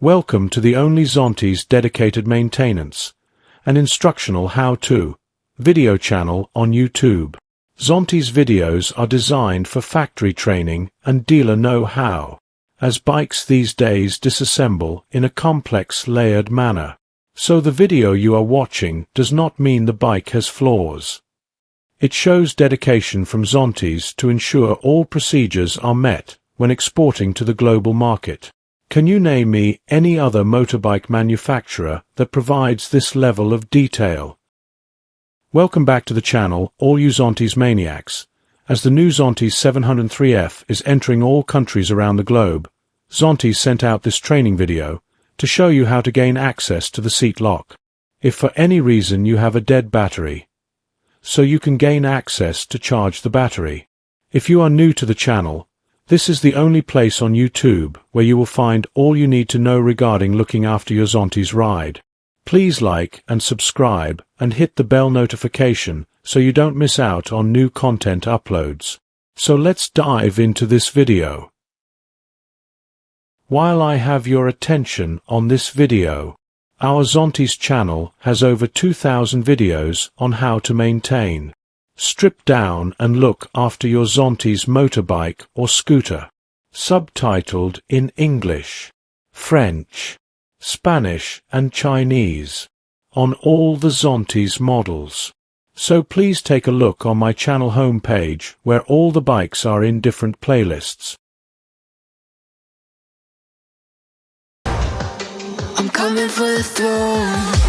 Welcome to the only Zontes dedicated maintenance and instructional how-to video channel on YouTube. Zontes videos are designed for factory training and dealer know-how, as bikes these days disassemble in a complex layered manner. So the video you are watching does not mean the bike has flaws. It shows dedication from Zontes to ensure all procedures are met when exporting to the global market. Can you name me any other motorbike manufacturer that provides this level of detail? Welcome back to the channel, all you Zontes maniacs. As the new Zontes 703F is entering all countries around the globe, Zontes sent out this training video to show you how to gain access to the seat lock. If for any reason you have a dead battery, so you can gain access to charge the battery. If you are new to the channel, this is the only place on YouTube where you will find all you need to know regarding looking after your Zontes ride. Please like and subscribe and hit the bell notification so you don't miss out on new content uploads. So let's dive into this video. While I have your attention on this video, our Zontes channel has over 2,000 videos on how to maintain, strip down and look after your Zontes motorbike or scooter, subtitled in English, French, Spanish and Chinese, on all the Zontes models. So please take a look on my channel homepage where all the bikes are in different playlists. I'm coming for the throne.